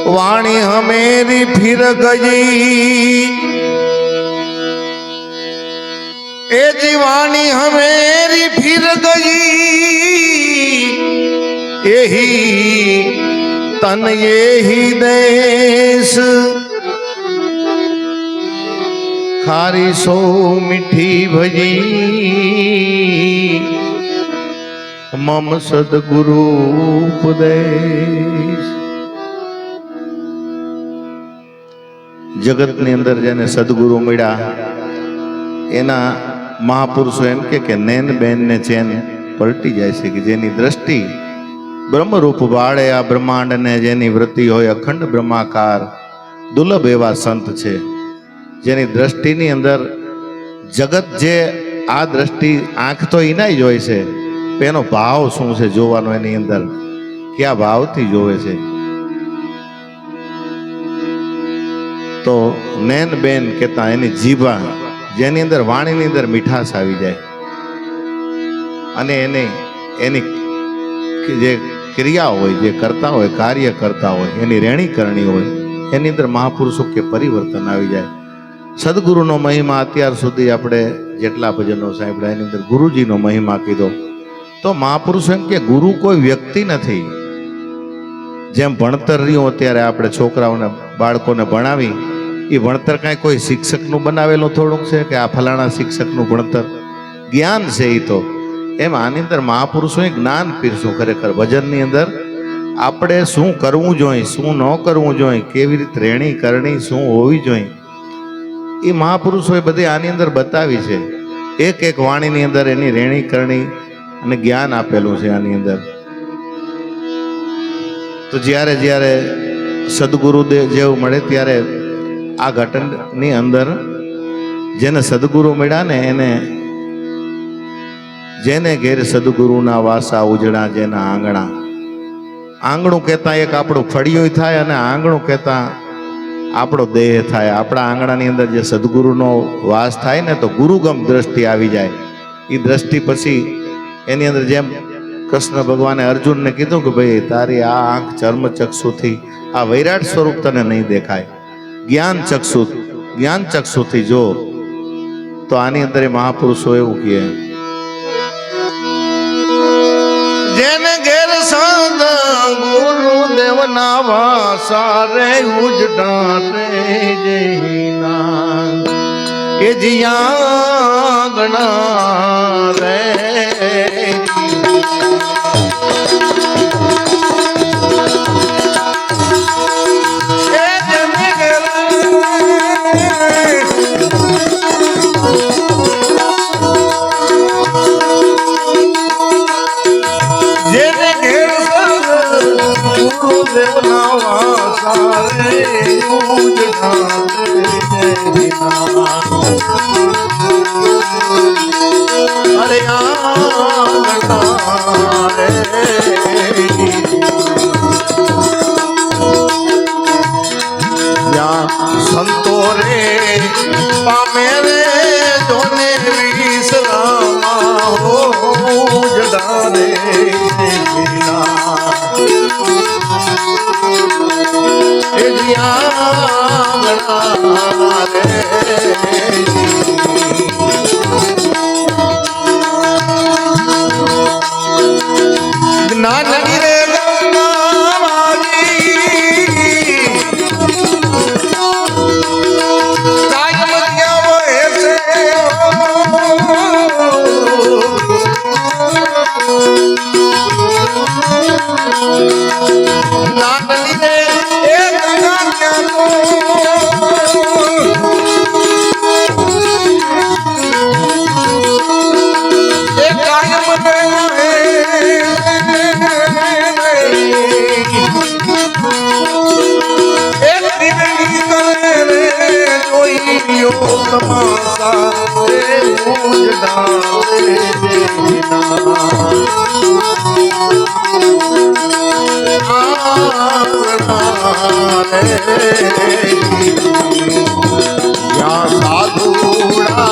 वाणी हमेरी फिर गई, ए जीवानी हमेरी फिर गई, यही तन यही देश, खारी सो मीठी भजी, मम सदगुरु उपदेश। जगत ने अंदर जेने सदगुरु मिला एना महापुरुषो एम के नैन बेन ने चैन पलटी जाए छे कि जेनी दृष्टि ब्रह्मरूप बाळे आ ब्रह्मांड ने जेनी वृत्ति होय अखंड ब्रह्माकार दुर्लभ एवा संत छे जेनी दृष्टिनी अंदर जगत जे आ दृष्टि आंख तो इनाय जोई छे एनो भाव शुं छे जोवानो एनी अंदर क्या भावथी जोवे छे। तो नैन बेन कहता एनी जीवा जेनी अंदर वाणीनी अंदर मीठास आवी जाए अने एने एनी जे क्रिया होय जे करता होय कार्य करता होय एनी रेणी करणी होय एनी अंदर महापुरुषो के परिवर्तन आवी जाए। सदगुरुनो महिमा अत्यार सुधी आपणे जेटला भजनो सांभळ्या एनी अंदर गुरुजीनो महिमा कीधो तो महापुरुषो एम के गुरु कोई व्यक्ति नथी। जेम भणतर रह्युं अत्यारे आपणे छोकराओने बाळकोने भणावी એ ભણતર કાંઈ કોઈ શિક્ષકનું બનાવેલું થોડુંક છે કે આ ફલાણા શિક્ષકનું ભણતર જ્ઞાન છે એ તો એમ આની અંદર મહાપુરુષોએ જ્ઞાન પીરસ્યું ખરેખર ભજનની અંદર આપણે શું કરવું જોઈએ શું ન કરવું જોઈએ કેવી રીતે રહેણી કરણી શું હોવી જોઈએ એ મહાપુરુષોએ બધી આની અંદર બતાવી છે। એક એક વાણીની અંદર એની રહેણી કરણી અને જ્ઞાન આપેલું છે આની અંદર। તો જ્યારે જ્યારે સદગુરુદેવ જેવું મળે ત્યારે आ घटनी अंदर जेने सदगुरु मिला ने एने जेने घेर सदगुरु ना वासा उजड़ा जेना आंगणा आंगणु कहता एक आपणो फड़ियो थाय अने आंगणु कहता आपणो देह थाय। आपणा आंगणानी अंदर जे सदगुरुनो वास थाय ने तो गुरुगम दृष्टि आवी जाए। ई दृष्टि पछी एनी अंदर जेम कृष्ण भगवाने अर्जुन ने कीधुं के भाई तारी आ आंख चर्म चक्षुथी आ वैराट स्वरूप तने नहीं देखाय ज्ञान चक्षु थी जो तो आनी अंदर महापुरुषो एवं किए जेने घेर सद गुरुदेव ना वासा रे उजड़ा रे जेना ये जिया गणा रे अरे संतो रे पामे रे जोने विश्रामा हो उजड़ा रे तमाशा साधुड़ा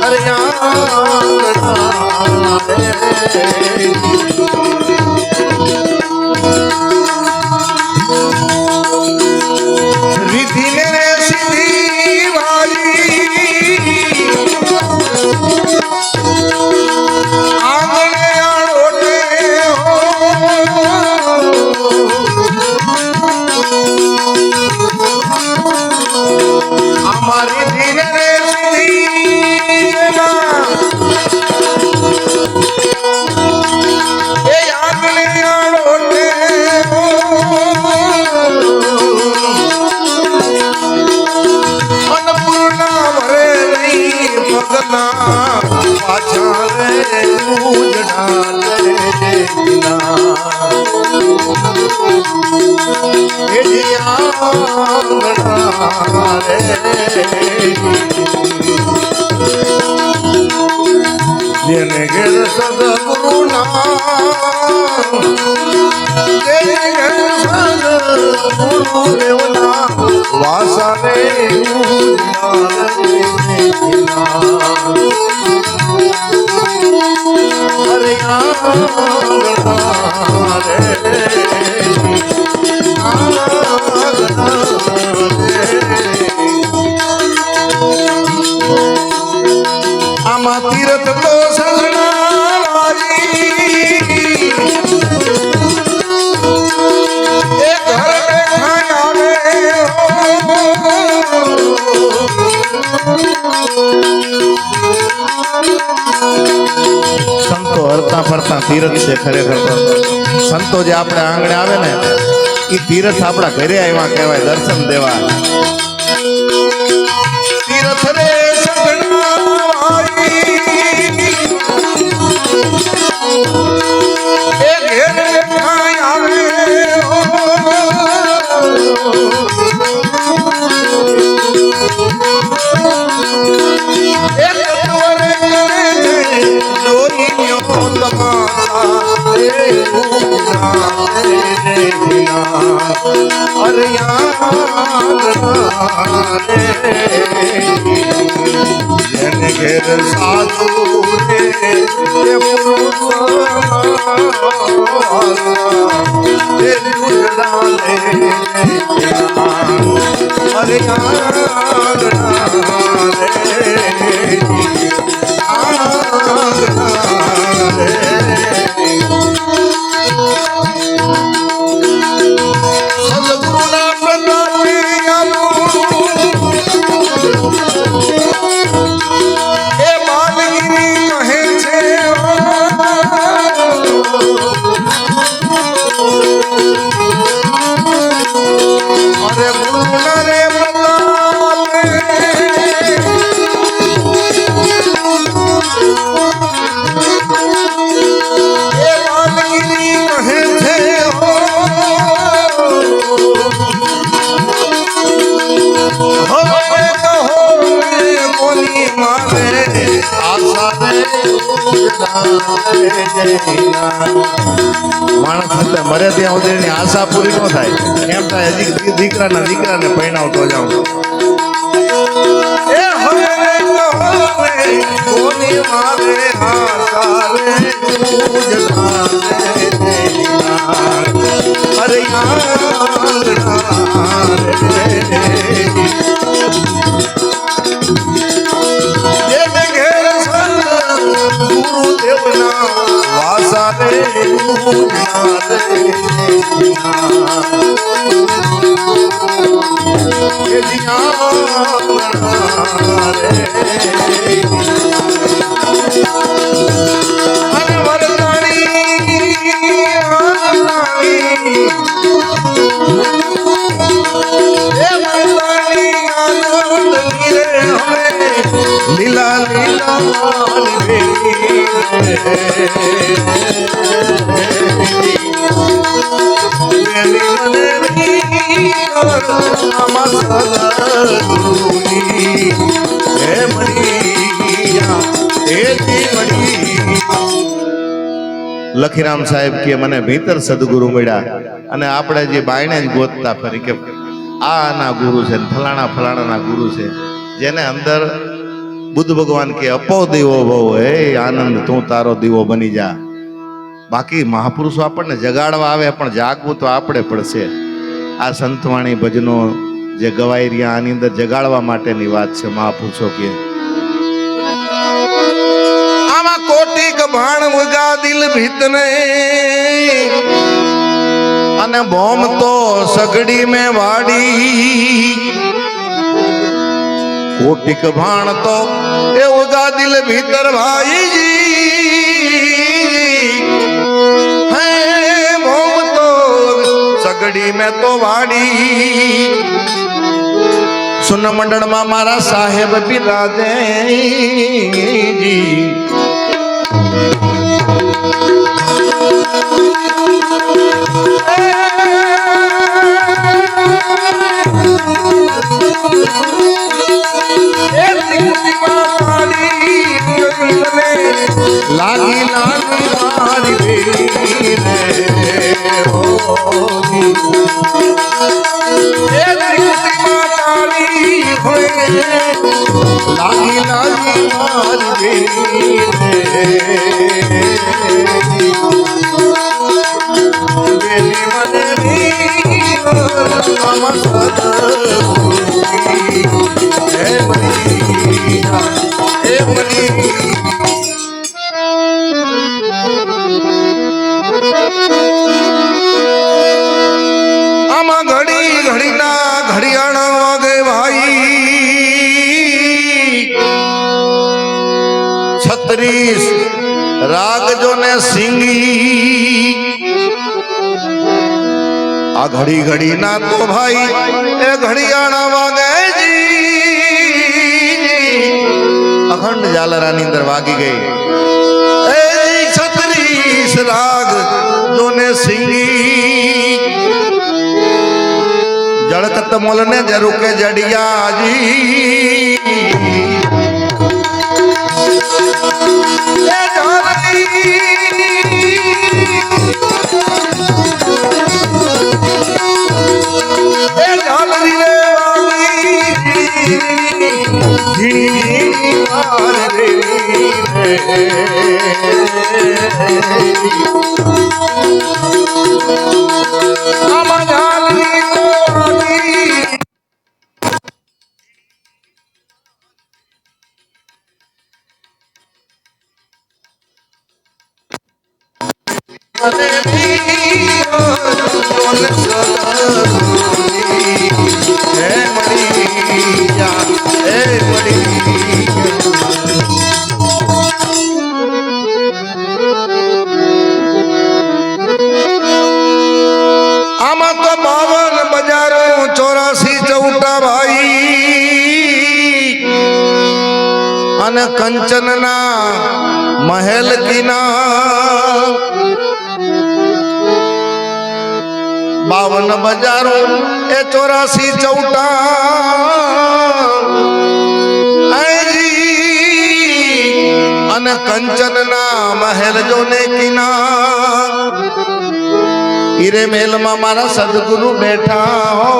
अरे રીતિને રે સીધી વાળી આંગણે આડોટે હો અમારી ધીરે રે સીધી એ આંગણે આડોટે અન્નપૂર્ણા ભરે નહીં ભગના પાછા રે ઉજડા રે જેને ઘેર સદગુરુ સદગુરુ દેવના વાસા રે અરે આમાં તીરથ તો સજનાવાજી એ ઘર બેઠા આવે સંતો હરતા ફરતા તીરથ છે ખરેખર સંતો જે આપણે આંગણે આવે ને એ તીરથ આપણા ઘરે આવ્યા કહેવાય દર્શન દેવા તીરથ રે જેને ઘેર સાધુ રે માણસ મરે ત્યાં સુધી એની આશા પૂરી ન થાય એમ થાય હજી દીકરાને પરણાવતો જાઉં લીલા લીલા લખીરામ સાહેબ કે મને ભીતર સદગુરુ મળ્યા અને આપણે જે બાયણે જ ગોતતા ફરી કે આ ના ગુરુ છે ફલાણા ફલાણા ના ગુરુ છે જેને અંદર बुद्ध भगवान के अपो दीवो भव हे आनंद तू तारो दीवो बनी जा। बाकी महापुरुषो આપણને જગાડવા આવે પણ જાગવું તો આપણે પડશે। આ સંતવાણી ભજનો જે ગવાઈ રહ્યા આની અંદર જગાડવા માટેની વાત છે। મહાપુરુષો કે આમાં કોટિક ભાણ ઉગા દિલ ભીતને અને બોમ તો સગડી में વાડી। कोटिक भाण तो ए उगा दिल भीतर भाई जी है मोम तो सगड़ी में तो वाड़ी। सुन मंडल में मारा साहेब बिराजे जी लागी लागी मारी लागी लागी मारी आमा घड़ी घड़ी ना घड़ियाणा वागे भाई 36 राग जो ने सिंगी। आ घड़ी घड़ी ना तो भाई ए घड़ियाणा वागे जी अखंड झालरानी अंदर वागी गई 36 राग जो ने सिंगी। जड़कत मोल ने जरू के जड़िया जी आमा तो 52 बजारों 84 चौटा भाई अन कंचन ना महल कीना 52 बजारों 84 चौटा अन कंचन ना महल जो ने कीना। हीरे महल में मारा सदगुरु बैठा हो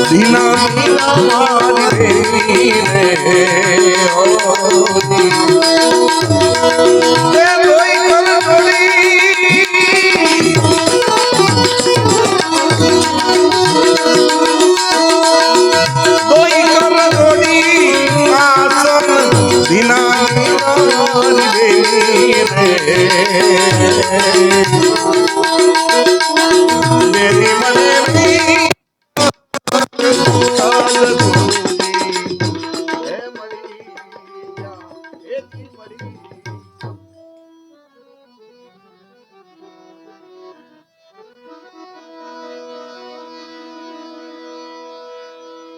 धीना मीना मारी रे ओ मेरी मने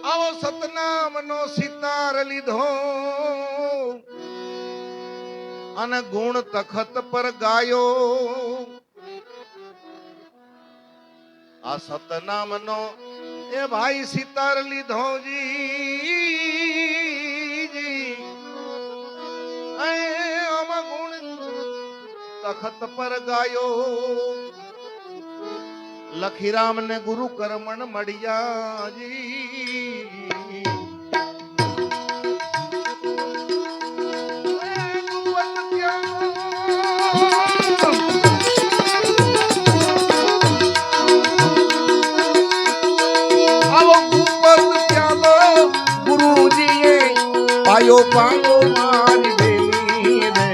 आओ सतनाम नो सितार लीधो अन गुण तखत पर गायो। आ सतनाम नो એ ભાઈ સિતાર લીધો જી આમાં ગુણ તખત પર ગાયો લખીરામ ને ગુરુ કરમણ મળ્યા જી ગુરુજીએ પાયો પાયો મારી બેની રે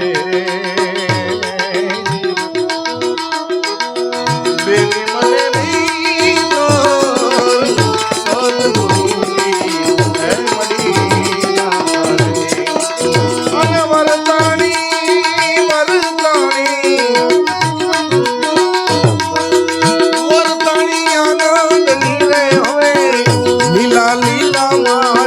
બેની મને લીધો સદગુરુજી હે મળી અને વરદાણી આનંદ ની રે હવે લીલા લીલા